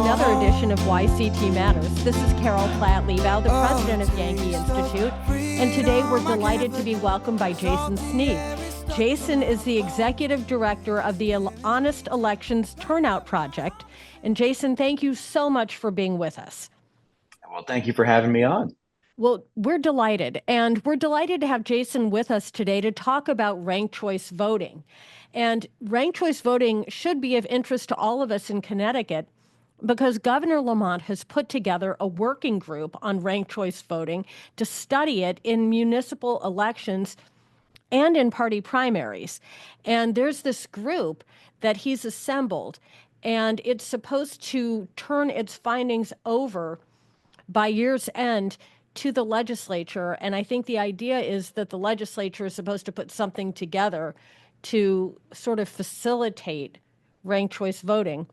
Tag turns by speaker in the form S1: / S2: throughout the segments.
S1: another edition of YCT Matters. This is Carol Platt-Levow, the president of Yankee Institute, and today we're delighted to be welcomed by Jason Snead. Jason is the executive director of the Honest Elections Turnout Project. And Jason, thank you so much for being with us.
S2: Well, thank you for having me on.
S1: Well, we're delighted, and we're delighted to have Jason with us today to talk about ranked choice voting. And ranked choice voting should be of interest to all of us in Connecticut because Governor Lamont has put together a working group on ranked choice voting to study it in municipal elections and in party primaries. And there's this group that he's assembled, and it's supposed to turn its findings over by year's end to the legislature. And I think the idea is that the legislature is supposed to put something together to sort of facilitate ranked choice voting.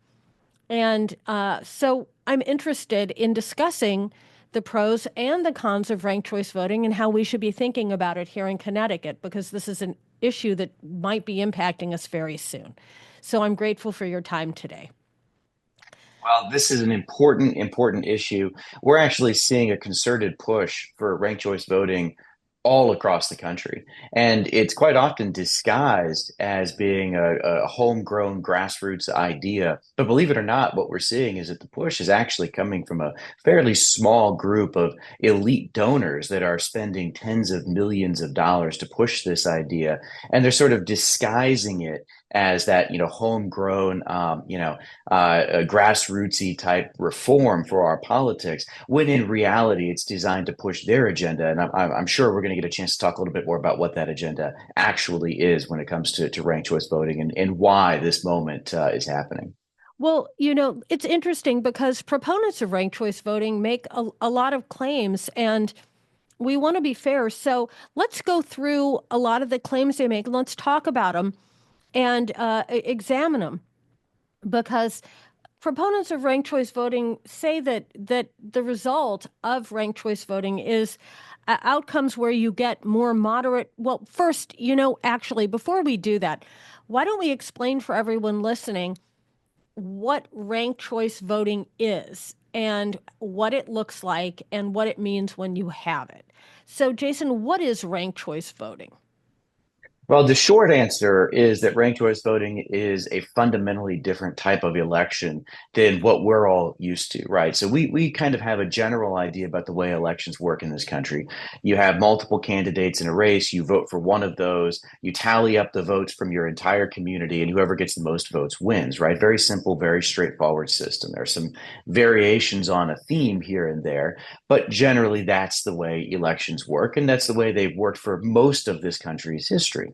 S1: And so I'm interested in discussing the pros and the cons of ranked choice voting and how we should be thinking about it here in Connecticut, because this is an issue that might be impacting us very soon. So I'm grateful for your time today.
S2: Well, this is an important issue. We're actually seeing a concerted push for ranked choice voting all across the country. And it's quite often disguised as being a homegrown grassroots idea. But believe it or not, what we're seeing is that the push is actually coming from a fairly small group of elite donors that are spending tens of millions of dollars to push this idea. And they're sort of disguising it as that, homegrown, grassrootsy type reform for our politics, when in reality, it's designed to push their agenda. And I'm sure we're going to get a chance to talk a little bit more about what that agenda actually is when it comes to ranked choice voting and why this moment is happening.
S1: Well, it's interesting because proponents of ranked choice voting make a lot of claims, and we want to be fair. So let's go through a lot of the claims they make. Let's talk about them and examine them, because proponents of ranked choice voting say that the result of ranked choice voting is outcomes where you get more moderate. Well, first, actually, before we do that, why don't we explain for everyone listening what ranked choice voting is and what it looks like and what it means when you have it. So, Jason, what is ranked choice voting?
S2: Well, the short answer is that ranked choice voting is a fundamentally different type of election than what we're all used to, right? So we kind of have a general idea about the way elections work in this country. You have multiple candidates in a race, you vote for one of those, you tally up the votes from your entire community, and whoever gets the most votes wins, right? Very simple, very straightforward system. There are some variations on a theme here and there, but generally that's the way elections work, and that's the way they've worked for most of this country's history.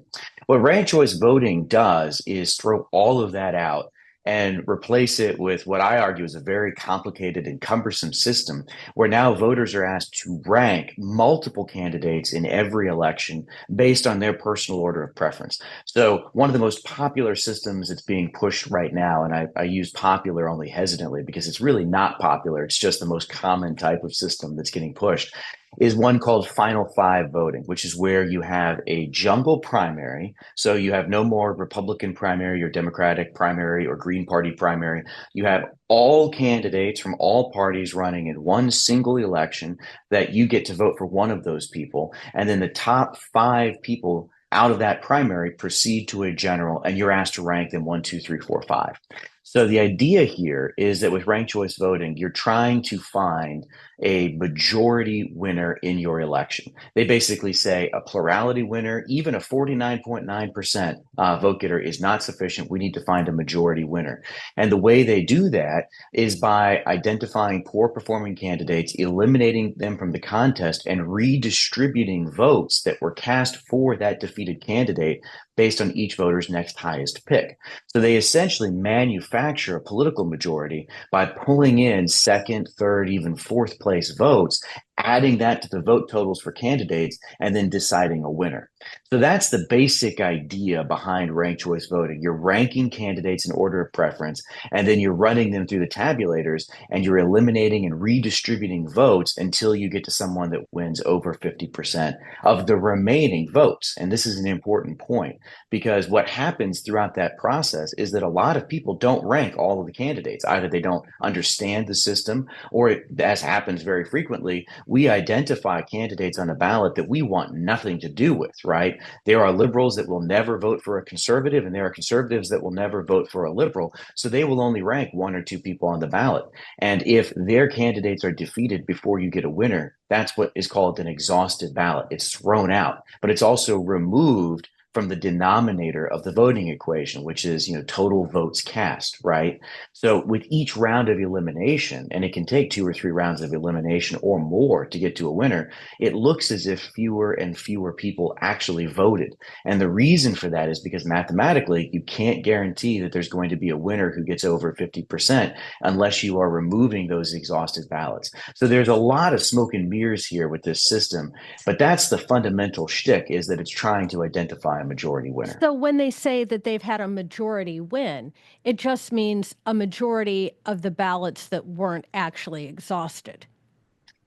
S2: What ranked choice voting does is throw all of that out and replace it with what I argue is a very complicated and cumbersome system where now voters are asked to rank multiple candidates in every election based on their personal order of preference. So one of the most popular systems that's being pushed right now, and I use popular only hesitantly because it's really not popular, it's just the most common type of system that's getting pushed, is one called Final Five voting, which is where you have a jumble primary. So you have no more Republican primary or Democratic primary or Green Party primary. You have all candidates from all parties running in one single election that you get to vote for one of those people. And then the top five people out of that primary proceed to a general, and you're asked to rank them 1, 2, 3, 4, 5. So the idea here is that with ranked choice voting, you're trying to find a majority winner in your election. They basically say a plurality winner, even a 49.9% vote getter is not sufficient. We need to find a majority winner. And the way they do that is by identifying poor performing candidates, eliminating them from the contest, and redistributing votes that were cast for that defeated candidate based on each voter's next highest pick. So they essentially manufacture a political majority by pulling in second, third, even fourth place votes adding that to the vote totals for candidates, and then deciding a winner. So that's the basic idea behind ranked choice voting. You're ranking candidates in order of preference, and then you're running them through the tabulators, and you're eliminating and redistributing votes until you get to someone that wins over 50% of the remaining votes. And this is an important point because what happens throughout that process is that a lot of people don't rank all of the candidates. Either they don't understand the system, or as happens very frequently, we identify candidates on a ballot that we want nothing to do with, right? There are liberals that will never vote for a conservative, and there are conservatives that will never vote for a liberal. So they will only rank one or two people on the ballot. And if their candidates are defeated before you get a winner, that's what is called an exhausted ballot. It's thrown out, but it's also removed from the denominator of the voting equation, which is, total votes cast, right? So with each round of elimination, and it can take 2 or 3 rounds of elimination or more to get to a winner, it looks as if fewer and fewer people actually voted. And the reason for that is because mathematically, you can't guarantee that there's going to be a winner who gets over 50% unless you are removing those exhausted ballots. So there's a lot of smoke and mirrors here with this system, but that's the fundamental shtick, is that it's trying to identify a majority winner.
S1: So when they say that they've had a majority win, it just means a majority of the ballots that weren't actually exhausted.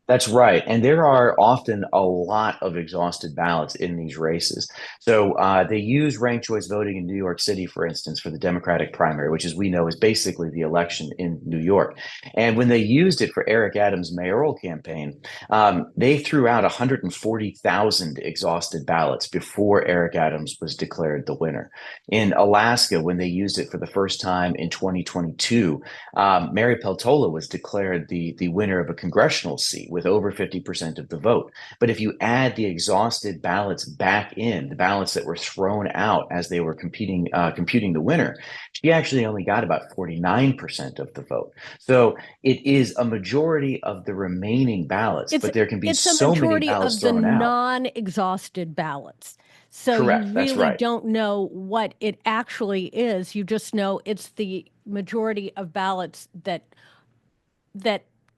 S2: That's right. And there are often a lot of exhausted ballots in these races. So they use ranked choice voting in New York City, for instance, for the Democratic primary, which, as we know, is basically the election in New York. And when they used it for Eric Adams' mayoral campaign, they threw out 140,000 exhausted ballots before Eric Adams was declared the winner. In Alaska, when they used it for the first time in 2022, Mary Peltola was declared the winner of a congressional seat with over 50% of the vote. But if you add the exhausted ballots back in, the ballots that were thrown out as they were competing, computing the winner, she actually only got about 49% of the vote. So it is a majority of the remaining ballots,
S1: It's
S2: but there can be
S1: it's a
S2: so many
S1: majority
S2: ballots
S1: of the
S2: thrown out.
S1: non-exhausted ballots. So you
S2: Correct. That's
S1: really
S2: right.
S1: don't know what it actually is. You just know it's the majority of ballots that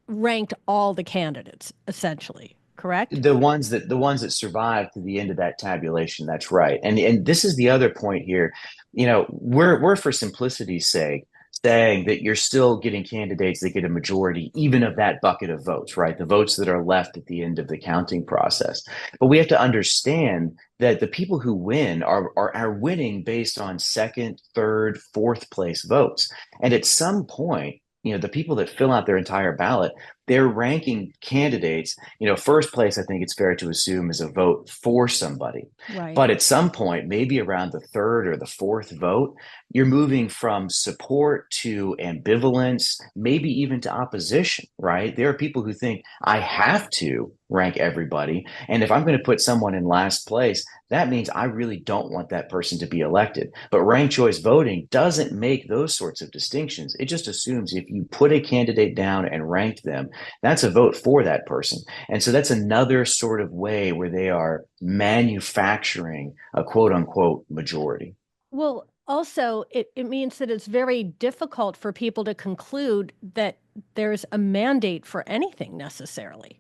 S1: ranked all the candidates, essentially, correct?
S2: The ones that survive to the end of that tabulation. That's right. And this is the other point here. We're for simplicity's sake saying that you're still getting candidates that get a majority even of that bucket of votes, right? The votes that are left at the end of the counting process. But we have to understand that the people who win are winning based on second, third, fourth place votes. And at some point, the people that fill out their entire ballot, they're ranking candidates. First place, I think it's fair to assume, is a vote for somebody.
S1: Right.
S2: But at some point, maybe around the third or the fourth vote, you're moving from support to ambivalence, maybe even to opposition, right? There are people who think I have to rank everybody. And if I'm going to put someone in last place, that means I really don't want that person to be elected. But ranked choice voting doesn't make those sorts of distinctions. It just assumes if you put a candidate down and rank them, that's a vote for that person. And so that's another sort of way where they are manufacturing a quote unquote majority.
S1: Well, also, it means that it's very difficult for people to conclude that there's a mandate for anything necessarily.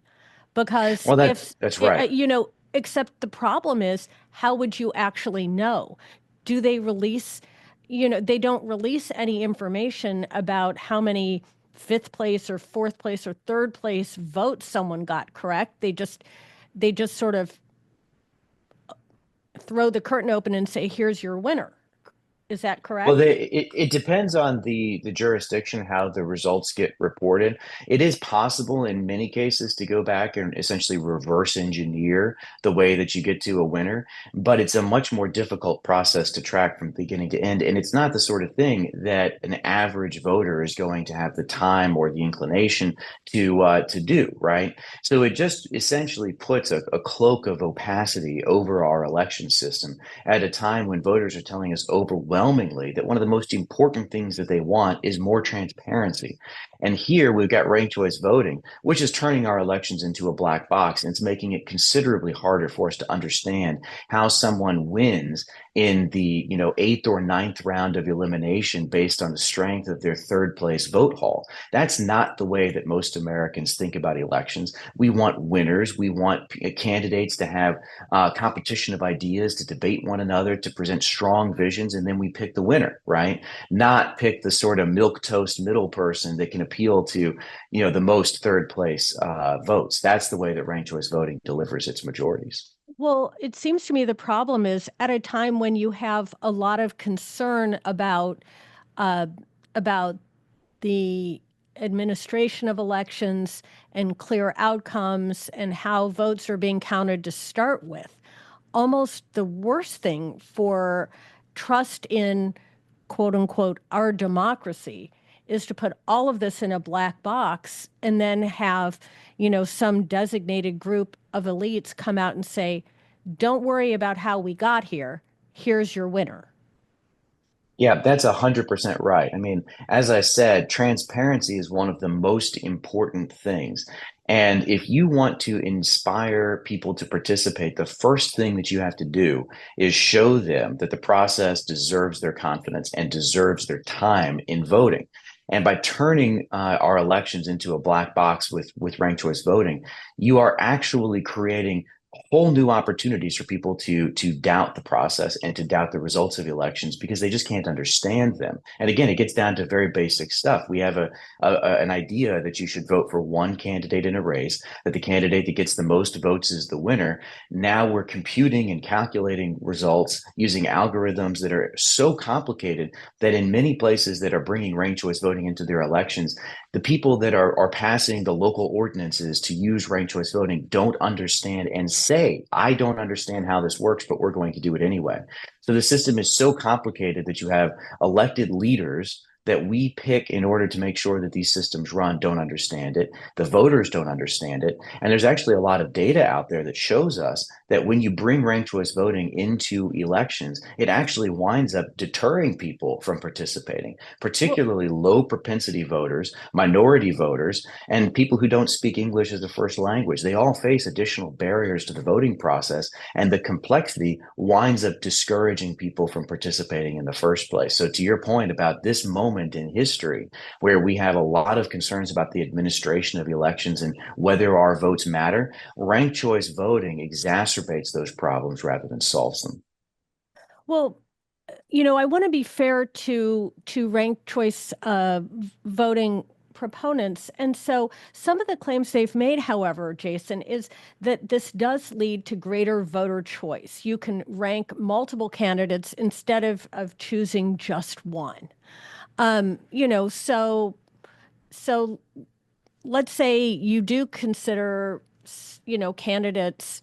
S1: Because
S2: Well,
S1: if,
S2: that's right.
S1: except the problem is, how would you actually know? Do they release, they don't release any information about how many fifth place or fourth place or third place votes someone got, correct? They just sort of throw the curtain open and say, here's your winner. Is that
S2: Well,
S1: correct?
S2: it depends on the jurisdiction, how the results get reported. It is possible in many cases to go back and essentially reverse engineer the way that you get to a winner, but it's a much more difficult process to track from beginning to end. And it's not the sort of thing that an average voter is going to have the time or the inclination to do, right? So it just essentially puts a cloak of opacity over our election system at a time when voters are telling us overwhelmingly that one of the most important things that they want is more transparency. And here we've got ranked choice voting, which is turning our elections into a black box. And it's making it considerably harder for us to understand how someone wins in the, eighth or ninth round of elimination based on the strength of their third place vote haul. That's not the way that most Americans think about elections. We want winners. We want candidates to have competition of ideas, to debate one another, to present strong visions, and then we pick the winner, right? Not pick the sort of milk toast middle person that can appeal to, the most third place votes. That's the way that ranked choice voting delivers its majorities.
S1: Well, it seems to me the problem is at a time when you have a lot of concern uh, about the administration of elections and clear outcomes and how votes are being counted to start with. Almost the worst thing for trust in quote unquote our democracy is to put all of this in a black box and then have, some designated group of elites come out and say, don't worry about how we got here. Here's your winner.
S2: Yeah, that's 100% right. I mean, as I said, transparency is one of the most important things. And if you want to inspire people to participate, the first thing that you have to do is show them that the process deserves their confidence and deserves their time in voting. And by turning our elections into a black box with ranked choice voting, you are actually creating whole new opportunities for people to doubt the process and to doubt the results of elections because they just can't understand them. And again, it gets down to very basic stuff. We have an idea that you should vote for one candidate in a race, that the candidate that gets the most votes is the winner. Now we're computing and calculating results using algorithms that are so complicated that in many places that are bringing ranked choice voting into their elections, the people that are passing the local ordinances to use ranked choice voting don't understand and say, I don't understand how this works, but we're going to do it anyway. So the system is so complicated that you have elected leaders that we pick in order to make sure that these systems run don't understand it. The voters don't understand it. And there's actually a lot of data out there that shows us that when you bring ranked choice voting into elections, it actually winds up deterring people from participating,
S1: Well,
S2: particularly low propensity voters, minority voters, and people who don't speak English as a first language. They all face additional barriers to the voting process, and the complexity winds up discouraging people from participating in the first place. So, to your point about this moment in history where we have a lot of concerns about the administration of elections and whether our votes matter, ranked choice voting exacerbates those problems rather than solves them.
S1: well, I want to be fair to ranked choice voting proponents. And so some of the claims they've made, however, Jason, is that this does lead to greater voter choice. You can rank multiple candidates instead of choosing just one. So let's say you do consider, candidates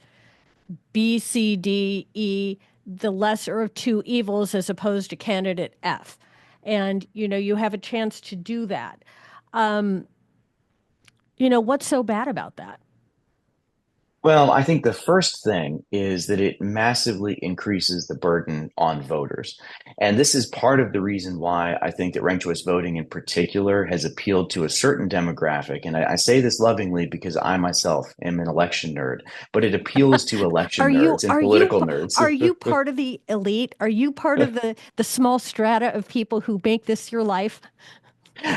S1: B, C, D, E, the lesser of two evils as opposed to candidate F. And, you have a chance to do that. Um, what's so bad about that?
S2: Well, I think the first thing is that it massively increases the burden on voters. And this is part of the reason why I think that ranked choice voting in particular has appealed to a certain demographic. And I say this lovingly because I myself am an election nerd, but it appeals to
S1: Are
S2: election
S1: you
S2: nerds and
S1: are you
S2: political nerds.
S1: are you part of the elite? Are you part of the small strata of people who make this your life?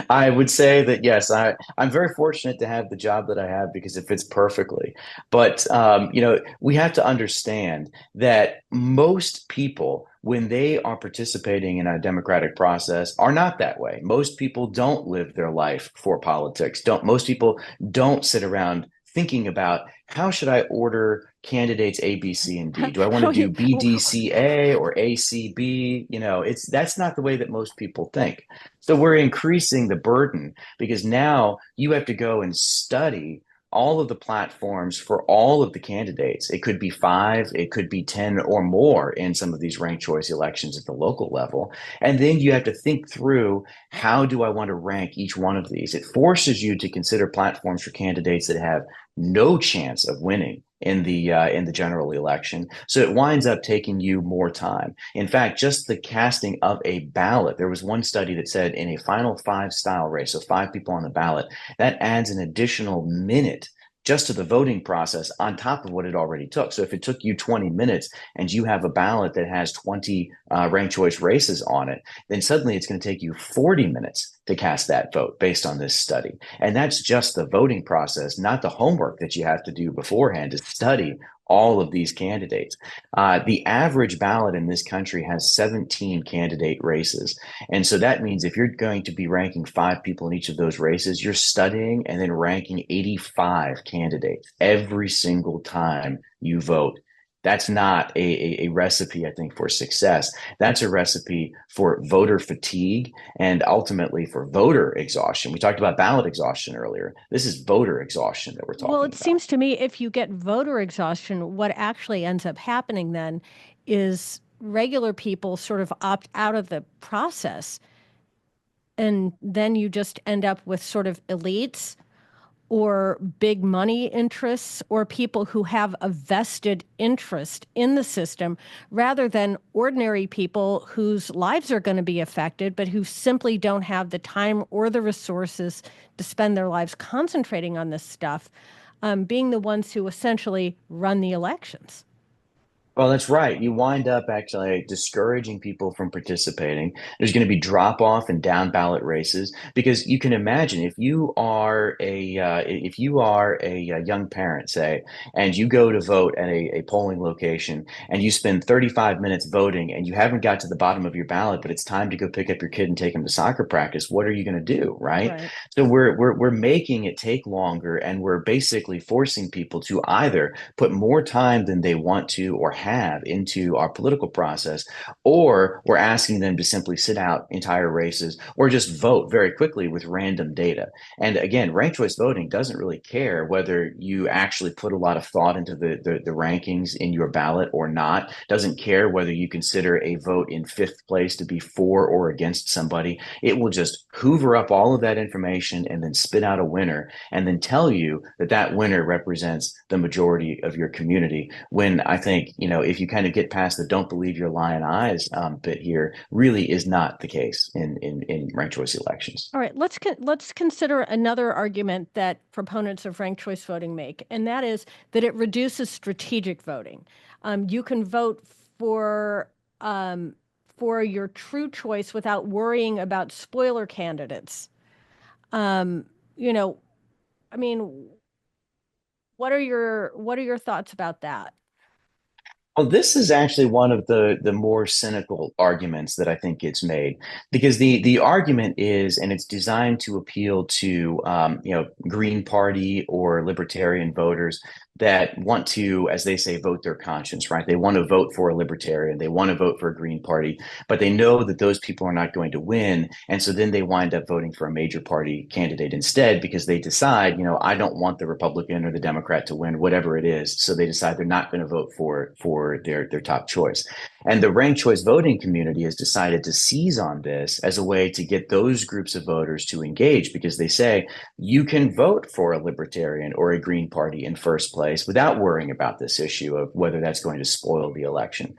S2: I would say that yes, I'm very fortunate to have the job that I have because it fits perfectly. But we have to understand that most people, when they are participating in a democratic process, are not that way. Most people don't live their life for politics. Don't most people don't sit around thinking about how should I order candidates A, B, C, and D? Do I want to do
S1: Wait,
S2: B, D, C, A or A, C, B? It's that's not the way that most people think. So we're increasing the burden because now you have to go and study all of the platforms for all of the candidates. It could be five, it could be 10 or more in some of these ranked choice elections at the local level. And then you have to think through how do I want to rank each one of these? It forces you to consider platforms for candidates that have no chance of winning in the general election. So it winds up taking you more time. In fact, just the casting of a ballot, there was one study that said in a final five style race, so five people on the ballot, that adds an additional minute just to the voting process on top of what it already took. So if it took you 20 minutes and you have a ballot that has 20 ranked choice races on it, then suddenly it's going to take you 40 minutes to cast that vote based on this study. And that's just the voting process, not the homework that you have to do beforehand to study all of these candidates. The average ballot in this country has 17 candidate races. And so that means if you're going to be ranking 5 people in each of those races, you're studying and then ranking 85 candidates every single time you vote. That's not a recipe, I think, for success. That's a recipe for voter fatigue and ultimately for voter exhaustion. We talked about ballot exhaustion earlier. This is voter exhaustion that we're
S1: Well,
S2: talking
S1: it
S2: about.
S1: seems to me if you get voter exhaustion, what actually ends up happening then is regular people sort of opt out of the process. And then you just end up with sort of elites or big money interests or people who have a vested interest in the system rather than ordinary people whose lives are going to be affected, but who simply don't have the time or the resources to spend their lives concentrating on this stuff, being the ones who essentially run the elections.
S2: Well, that's right. You wind up actually discouraging people from participating. There's going to be drop off and down ballot races because you can imagine if you are a young parent, say, and you go to vote at a polling location and you spend 35 minutes voting and you haven't got to the bottom of your ballot, but it's time to go pick up your kid and take him to soccer practice. What are you going to do, right?
S1: Right.
S2: So we're making it take longer, and we're basically forcing people to either put more time than they want to or have into our political process, or we're asking them to simply sit out entire races or just vote very quickly with random data. And again, ranked choice voting doesn't really care whether you actually put a lot of thought into the rankings in your ballot or not, doesn't care whether you consider a vote in fifth place to be for or against somebody. It will just hoover up all of that information and then spit out a winner and then tell you that that winner represents the majority of your community. When I think, if you kind of get past the don't believe your lying eyes bit here, really is not the case in ranked choice elections.
S1: All right, let's consider another argument that proponents of ranked choice voting make, and that is that it reduces strategic voting. You can vote for for your true choice without worrying about spoiler candidates. Um, you know, I mean, what are your thoughts about that?
S2: Well, this is actually one of the more cynical arguments that I think gets made because the argument is, and it's designed to appeal to Green Party or Libertarian voters that want to, as they say, vote their conscience, right? They want to vote for a Libertarian, they want to vote for a Green Party, but they know that those people are not going to win, and so then they wind up voting for a major party candidate instead because they decide, I don't want the Republican or the Democrat to win, whatever it is, so they decide they're not going to vote for their top choice. And the ranked choice voting community has decided to seize on this as a way to get those groups of voters to engage because they say you can vote for a Libertarian or a Green Party in first place without worrying about this issue of whether that's going to spoil the election.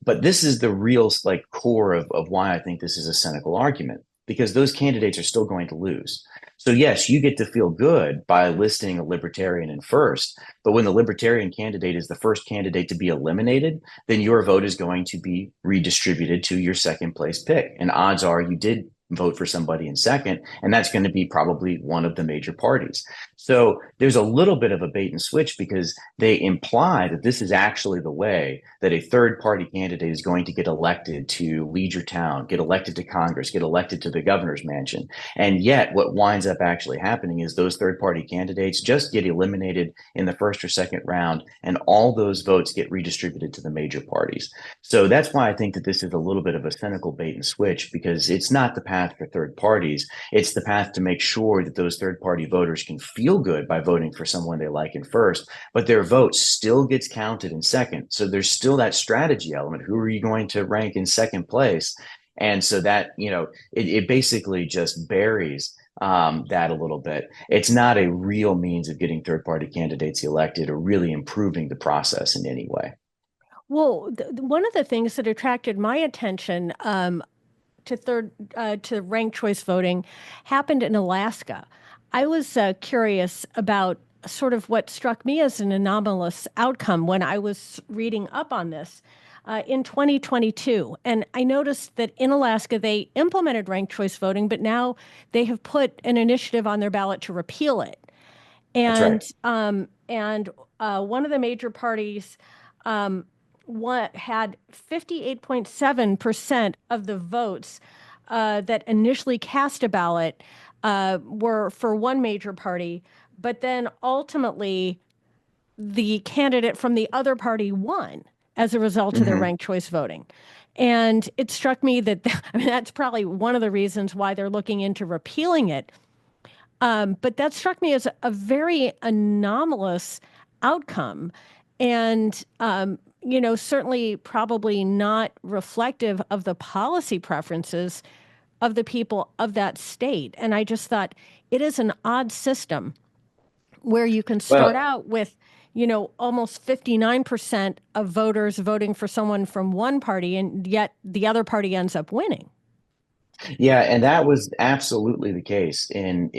S2: But this is the real core of why I think this is a cynical argument, because those candidates are still going to lose. So yes, you get to feel good by listing a libertarian in first, but when the libertarian candidate is the first candidate to be eliminated, then your vote is going to be redistributed to your second place pick. And odds are you did vote for somebody in second, and that's going to be probably one of the major parties. So there's a little bit of a bait and switch because they imply that this is actually the way that a third party candidate is going to get elected to lead your town, get elected to Congress, get elected to the governor's mansion. And yet, what winds up actually happening is those third party candidates just get eliminated in the first or second round, and all those votes get redistributed to the major parties. So that's why I think that this is a little bit of a cynical bait and switch because it's not the path for third parties. It's the path to make sure that those third party voters can feel good by voting for someone they like in first, but their vote still gets counted in second. So there's still that strategy element. Who are you going to rank in second place? And so that, it basically just buries that a little bit. It's not a real means of getting third party candidates elected or really improving the process in any way.
S1: Well, one of the things that attracted my attention to ranked choice voting happened in Alaska. I was curious about sort of what struck me as an anomalous outcome when I was reading up on this in 2022. And I noticed that in Alaska, they implemented ranked choice voting, but now they have put an initiative on their ballot to repeal it.
S2: That's right.
S1: And one of the major parties what had 58.7% of the votes that initially cast a ballot were for one major party, but then ultimately the candidate from the other party won as a result of their
S2: Hmm.
S1: ranked choice voting. And it struck me that I mean that's probably one of the reasons why they're looking into repealing it. But that struck me as a very anomalous outcome. And, certainly probably not reflective of the policy preferences of the people of that state. And I just thought it is an odd system where you can start
S2: Well,
S1: out with, almost 59% of voters voting for someone from one party, and yet the other party ends up winning.
S2: yeah, and that was absolutely the case in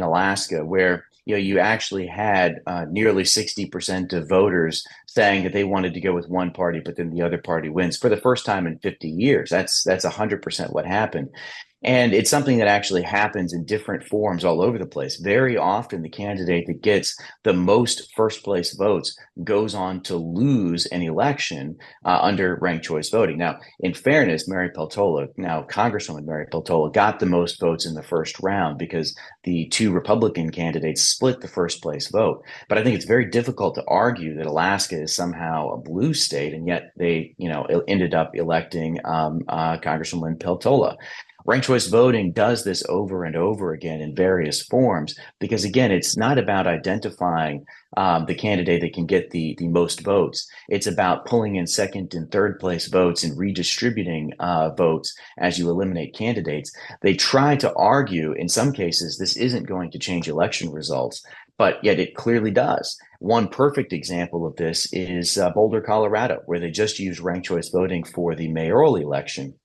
S2: Alaska, where you actually had nearly 60% of voters saying that they wanted to go with one party, but then the other party wins for the first time in 50 years. That's 100% what happened. And it's something that actually happens in different forms all over the place. Very often, the candidate that gets the most first place votes goes on to lose an election under ranked choice voting. Now, in fairness, Mary Peltola, now Congresswoman Mary Peltola, got the most votes in the first round because the two Republican candidates split the first place vote. But I think it's very difficult to argue that Alaska is somehow a blue state, and yet they, ended up electing Congresswoman Peltola. Ranked choice voting does this over and over again in various forms because, again, it's not about identifying the candidate that can get the most votes. It's about pulling in second and third place votes and redistributing votes as you eliminate candidates. They try to argue in some cases this isn't going to change election results, but yet it clearly does. One perfect example of this is Boulder, Colorado, where they just used ranked choice voting for the mayoral election.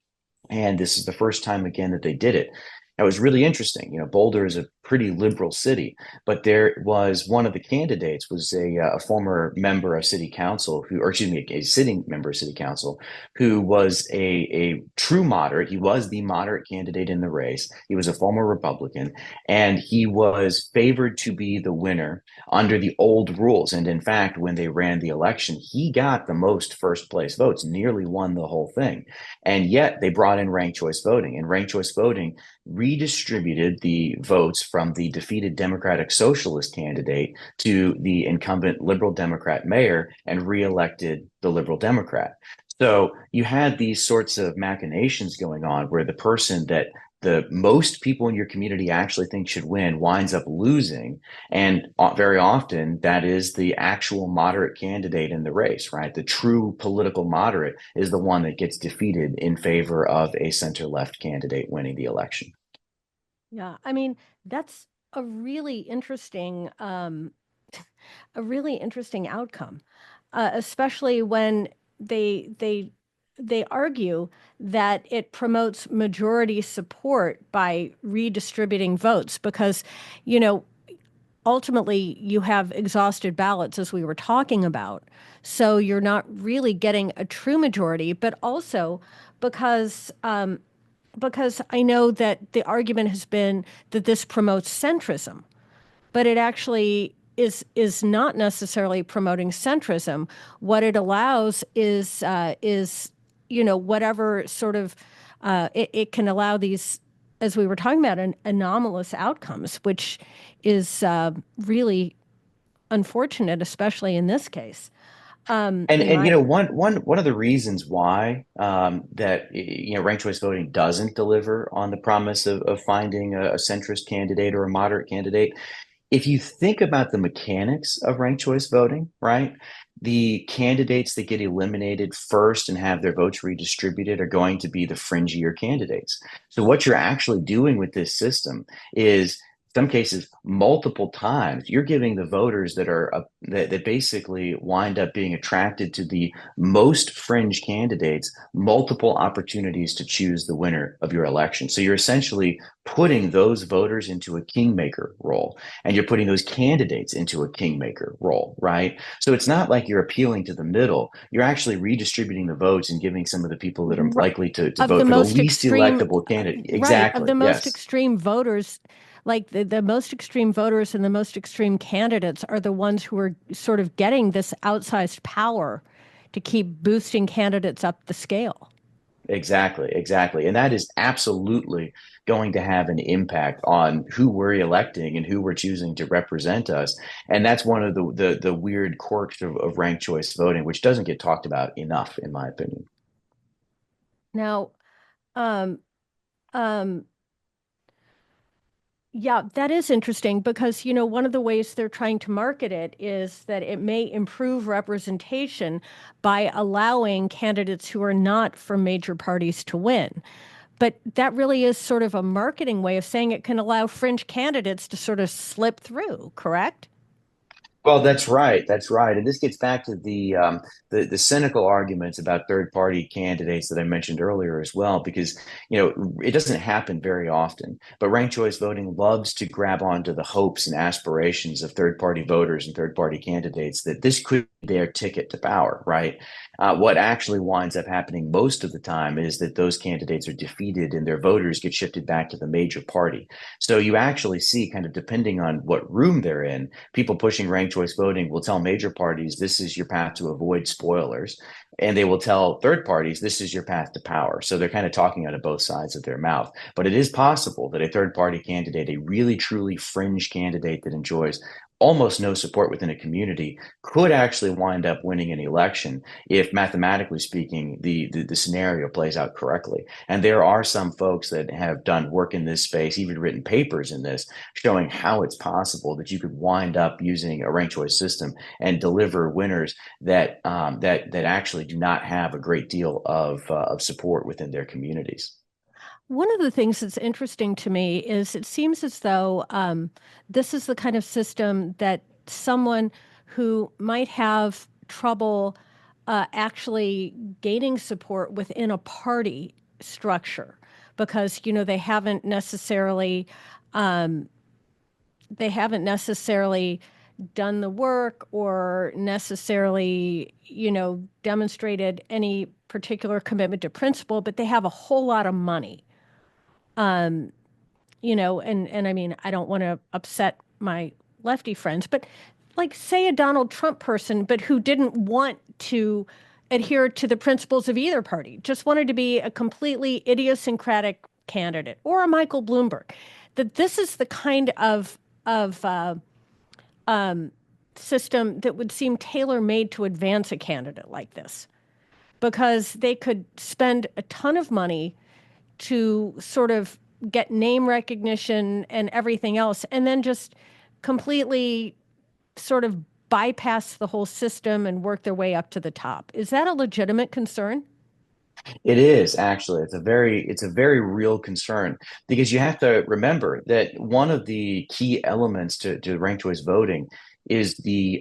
S2: And this is the first time again that they did it. It was really interesting. Boulder is a pretty liberal city, but there was one of the candidates was a former member of city council who, or excuse me, a sitting member of city council who was a true moderate. He was the moderate candidate in the race. He was a former Republican, and he was favored to be the winner under the old rules. And in fact, when they ran the election, he got the most first place votes, nearly won the whole thing. And yet they brought in ranked choice voting, and ranked choice voting redistributed the votes from the defeated Democratic Socialist candidate to the incumbent Liberal Democrat mayor and reelected the Liberal Democrat. So you had these sorts of machinations going on where the person that the most people in your community actually think should win winds up losing. And very often that is the actual moderate candidate in the race, right? The true political moderate is the one that gets defeated in favor of a center left candidate winning the election.
S1: Yeah, I mean, that's a really interesting, a really interesting outcome, especially when they they they argue that it promotes majority support by redistributing votes because, you know, ultimately you have exhausted ballots as we were talking about. So you're not really getting a true majority, but also because because I know that the argument has been that this promotes centrism, but it actually is not necessarily promoting centrism. What it allows is whatever sort of it can allow these, as we were talking about, anomalous outcomes, which is really unfortunate, especially in this case.
S2: And
S1: In
S2: and
S1: my
S2: one of the reasons why that ranked choice voting doesn't deliver on the promise of finding a centrist candidate or a moderate candidate, if you think about the mechanics of ranked choice voting, right? The candidates that get eliminated first and have their votes redistributed are going to be the fringier candidates. So what you're actually doing with this system is some cases multiple times. You're giving the voters that are that basically wind up being attracted to the most fringe candidates multiple opportunities to choose the winner of your election. So you're essentially putting those voters into a kingmaker role, and you're putting those candidates into a kingmaker role, right? So it's not like you're appealing to the middle. You're actually redistributing the votes and giving some of the people that are likely to
S1: Of the
S2: vote for the
S1: most
S2: least
S1: extreme,
S2: electable candidate.
S1: right, of
S2: Exactly.
S1: the most
S2: Yes.
S1: extreme voters, like the most extreme voters and the most extreme candidates are the ones who are sort of getting this outsized power to keep boosting candidates up the scale.
S2: Exactly, exactly. And that is absolutely going to have an impact on who we're electing and who we're choosing to represent us. And that's one of the weird quirks of ranked choice voting, which doesn't get talked about enough, in my opinion.
S1: Now, um, um, yeah, that is interesting because, one of the ways they're trying to market it is that it may improve representation by allowing candidates who are not from major parties to win. But that really is sort of a marketing way of saying it can allow fringe candidates to sort of slip through, correct?
S2: Well, that's right. That's right. And this gets back to the cynical arguments about third party candidates that I mentioned earlier as well, because it doesn't happen very often. But ranked choice voting loves to grab onto the hopes and aspirations of third party voters and third party candidates that this could be their ticket to power, right? What actually winds up happening most of the time is that those candidates are defeated and their voters get shifted back to the major party. So you actually see, kind of depending on what room they're in, people pushing ranked choice voting will tell major parties this is your path to avoid spoilers, and they will tell third parties this is your path to power. So they're kind of talking out of both sides of their mouth. But it is possible that a third party candidate, a really truly fringe candidate that enjoys almost no support within a community, could actually wind up winning an election if, mathematically speaking, the scenario plays out correctly. And there are some folks that have done work in this space, even written papers in this, showing how it's possible that you could wind up using a ranked choice system and deliver winners that actually do not have a great deal of support within their communities.
S1: One of the things that's interesting to me is it seems as though this is the kind of system that someone who might have trouble actually gaining support within a party structure because um, they haven't necessarily done the work or necessarily demonstrated any particular commitment to principle, but they have a whole lot of money. And I mean, I don't want to upset my lefty friends, but like, say, a Donald Trump person, but who didn't want to adhere to the principles of either party, just wanted to be a completely idiosyncratic candidate, or a Michael Bloomberg. That this is the kind of system that would seem tailor made to advance a candidate like this, because they could spend a ton of money to sort of get name recognition and everything else, and then just completely sort of bypass the whole system and work their way up to the top. Is that a legitimate concern?
S2: It is actually. It's a very real concern because you have to remember that one of the key elements to ranked choice voting is the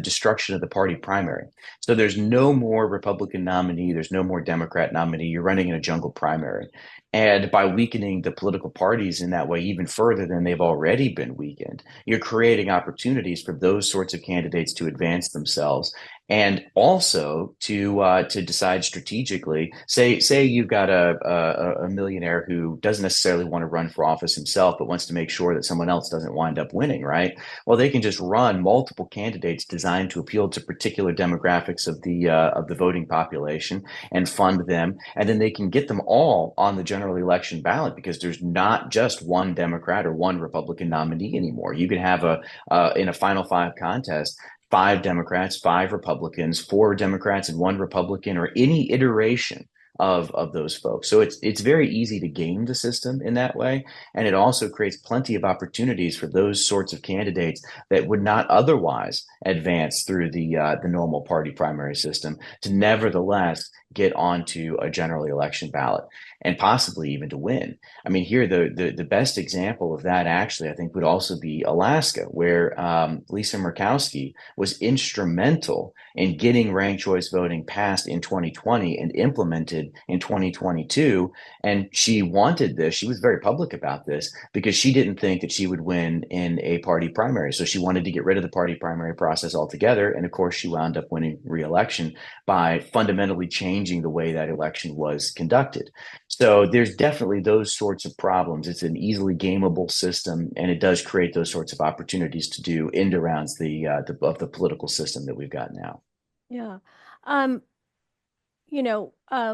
S2: destruction of the party primary. So there's no more Republican nominee, there's no more Democrat nominee. You're running in a jungle primary. And by weakening the political parties in that way even further than they've already been weakened, you're creating opportunities for those sorts of candidates to advance themselves and also to decide strategically. Say you've got a millionaire who doesn't necessarily want to run for office himself, but wants to make sure that someone else doesn't wind up winning, right? Well, they can just run multiple candidates designed to appeal to particular demographics of the voting population and fund them, and then they can get them all on the general election ballot because there's not just one Democrat or one Republican nominee anymore. You can have a in a final five contest five Democrats, five Republicans, four Democrats, and one Republican, or any iteration of those folks. So it's very easy to game the system in that way, and it also creates plenty of opportunities for those sorts of candidates that would not otherwise advance through the normal party primary system to nevertheless get onto a general election ballot and possibly even to win. I mean, here the best example of that actually, I think, would also be Alaska, where Lisa Murkowski was instrumental in getting ranked choice voting passed in 2020 and implemented in 2022. And she wanted this. She was very public about this because she didn't think that she would win in a party primary. So she wanted to get rid of the party primary process altogether. And of course, she wound up winning re-election by fundamentally changing the way that election was conducted. So there's definitely those sorts of problems. It's an easily gameable system, and it does create those sorts of opportunities to do end arounds of the political system that we've got now.
S1: Yeah. Um,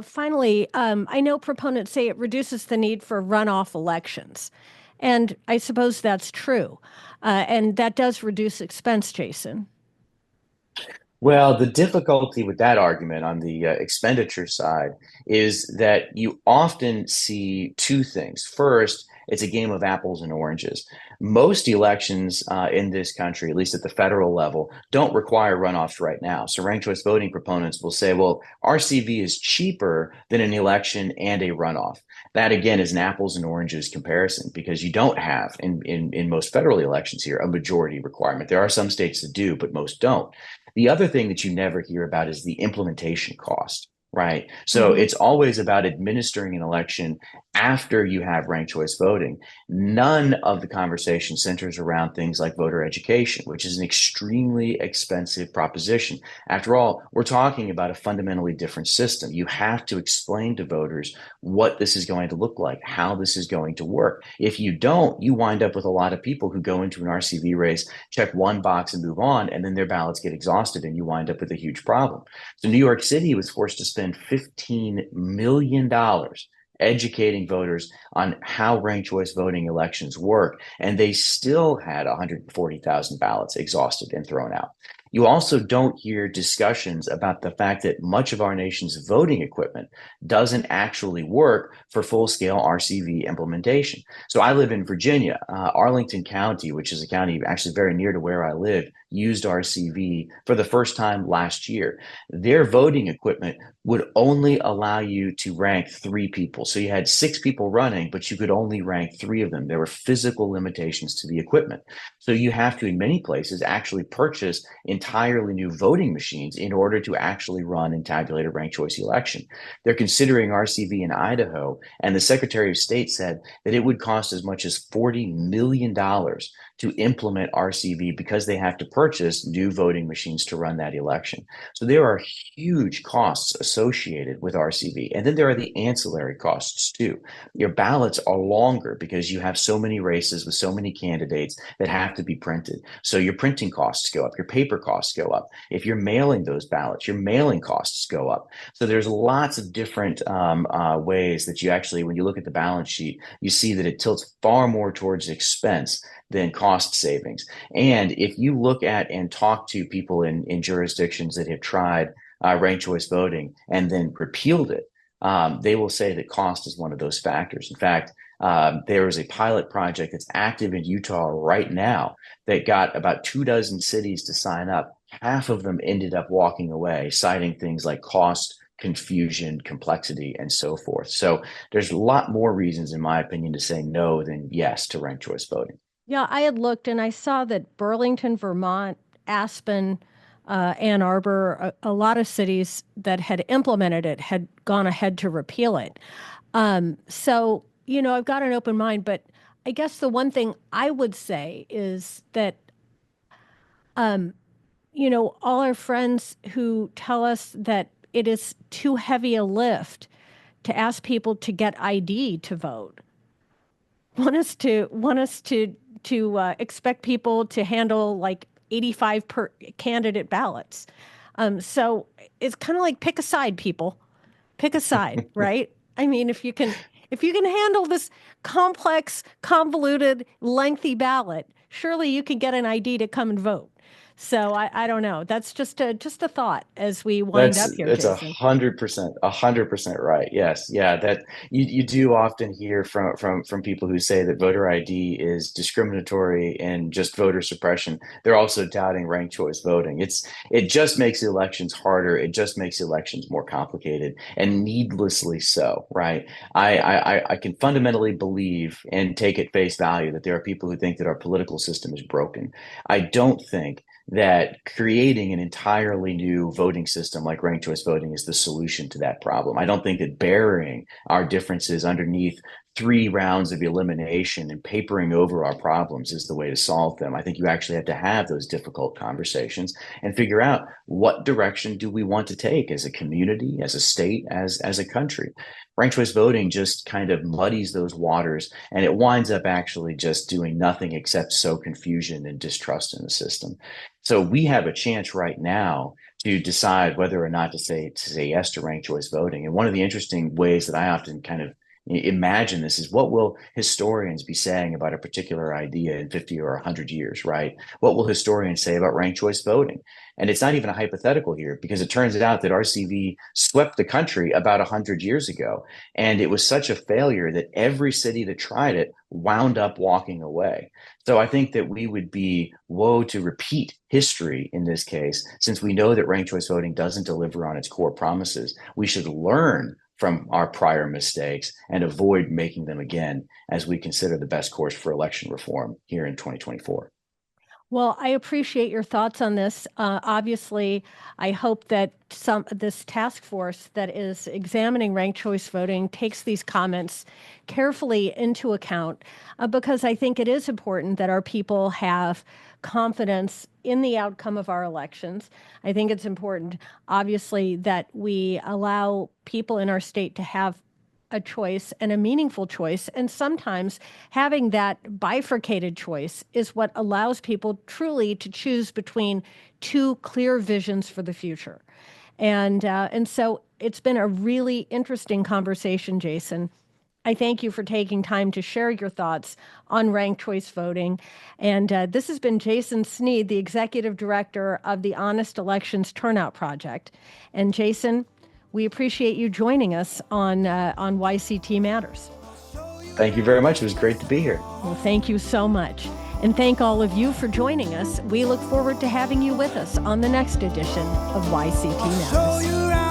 S1: finally, I know proponents say it reduces the need for runoff elections. And I suppose that's true. And that does reduce expense, Jason.
S2: Well, the difficulty with that argument on the expenditure side is that you often see two things. First, it's a game of apples and oranges. Most elections in this country, at least at the federal level, don't require runoffs right now. So ranked choice voting proponents will say, well, RCV is cheaper than an election and a runoff. That again is an apples and oranges comparison because you don't have in most federal elections here a majority requirement. There are some states that do, but most don't. The other thing that you never hear about is the implementation cost, right? So
S1: Mm-hmm.
S2: it's always about administering an election after you have ranked choice voting. None of the conversation centers around things like voter education, which is an extremely expensive proposition. After all, we're talking about a fundamentally different system. You have to explain to voters what this is going to look like, how this is going to work. If you don't, you wind up with a lot of people who go into an RCV race, check one box and move on, and then their ballots get exhausted and you wind up with a huge problem. So New York City was forced to spend $15 million educating voters on how ranked choice voting elections work, and they still had 140,000 ballots exhausted and thrown out. You also don't hear discussions about the fact that much of our nation's voting equipment doesn't actually work for full scale RCV implementation. So I live in Virginia. Arlington County, which is a county actually very near to where I live, used RCV for the first time last year. Their voting equipment would only allow you to rank three people. So you had six people running, but you could only rank three of them. There were physical limitations to the equipment. So you have to, in many places, actually purchase entirely new voting machines in order to actually run and tabulate a ranked choice election. They're considering RCV in Idaho, and the Secretary of State said that it would cost as much as $40 million to implement RCV because they have to purchase new voting machines to run that election. So there are huge costs associated with RCV. And then there are the ancillary costs too. Your ballots are longer because you have so many races with so many candidates that have to be printed. So your printing costs go up, your paper costs go up. If you're mailing those ballots, your mailing costs go up. So there's lots of different ways that you actually, when you look at the balance sheet, you see that it tilts far more towards expense than cost savings. And if you look at and talk to people in jurisdictions that have tried ranked choice voting and then repealed it, they will say that cost is one of those factors. In fact, there is a pilot project that's active in Utah right now that got about 24 cities to sign up. Half of them ended up walking away, citing things like cost, confusion, complexity, and so forth. So there's a lot more reasons, in my opinion, to say no than yes to ranked choice voting.
S1: Yeah, I had looked and I saw that Burlington, Vermont, Aspen, Ann Arbor, a lot of cities that had implemented it had gone ahead to repeal it. I've got an open mind, but I guess the one thing I would say is that, all our friends who tell us that it is too heavy a lift to ask people to get ID to vote want us to expect people to handle like 85 per candidate ballots. So it's kind of like pick a side, people. Pick a side, right? I mean, if you can handle this complex, convoluted, lengthy ballot, surely you can get an ID to come and vote. So I don't know. That's just a thought as we wind up here,
S2: It's
S1: Jason.
S2: 100% right. Yes, yeah. That you do often hear from people who say that voter ID is discriminatory and just voter suppression. They're also doubting ranked choice voting. It just makes the elections harder. It just makes the elections more complicated and needlessly so. Right. I can fundamentally believe and take at face value that there are people who think that our political system is broken. I don't think that creating an entirely new voting system like ranked choice voting is the solution to that problem. I don't think that burying our differences underneath 3 rounds of elimination and papering over our problems is the way to solve them. I think you actually have to have those difficult conversations and figure out what direction do we want to take as a community, as a state, as a country. Ranked choice voting just kind of muddies those waters and it winds up actually just doing nothing except sow confusion and distrust in the system. So we have a chance right now to decide whether or not to say yes to ranked choice voting. And one of the interesting ways that I often kind of imagine this is what will historians be saying about a particular idea in 50 or 100 years, right? What will historians say about ranked choice voting? And it's not even a hypothetical here because it turns out that RCV swept the country about 100 years ago. And it was such a failure that every city that tried it wound up walking away. So I think that we would be woe to repeat history in this case, since we know that ranked choice voting doesn't deliver on its core promises. We should learn from our prior mistakes and avoid making them again as we consider the best course for election reform here in 2024.
S1: Well, I appreciate your thoughts on this. Obviously, I hope that this task force that is examining ranked choice voting takes these comments carefully into account, because I think it is important that our people have confidence in the outcome of our elections. I think it's important, obviously, that we allow people in our state to have a choice and a meaningful choice. And sometimes having that bifurcated choice is what allows people truly to choose between two clear visions for the future. And so it's been a really interesting conversation, Jason. I thank you for taking time to share your thoughts on ranked choice voting. And this has been Jason Snead, the Executive Director of the Honest Elections Turnout Project. And Jason, we appreciate you joining us on YCT Matters.
S2: Thank you very much. It was great to be here.
S1: Well, thank you so much. And thank all of you for joining us. We look forward to having you with us on the next edition of YCT Matters.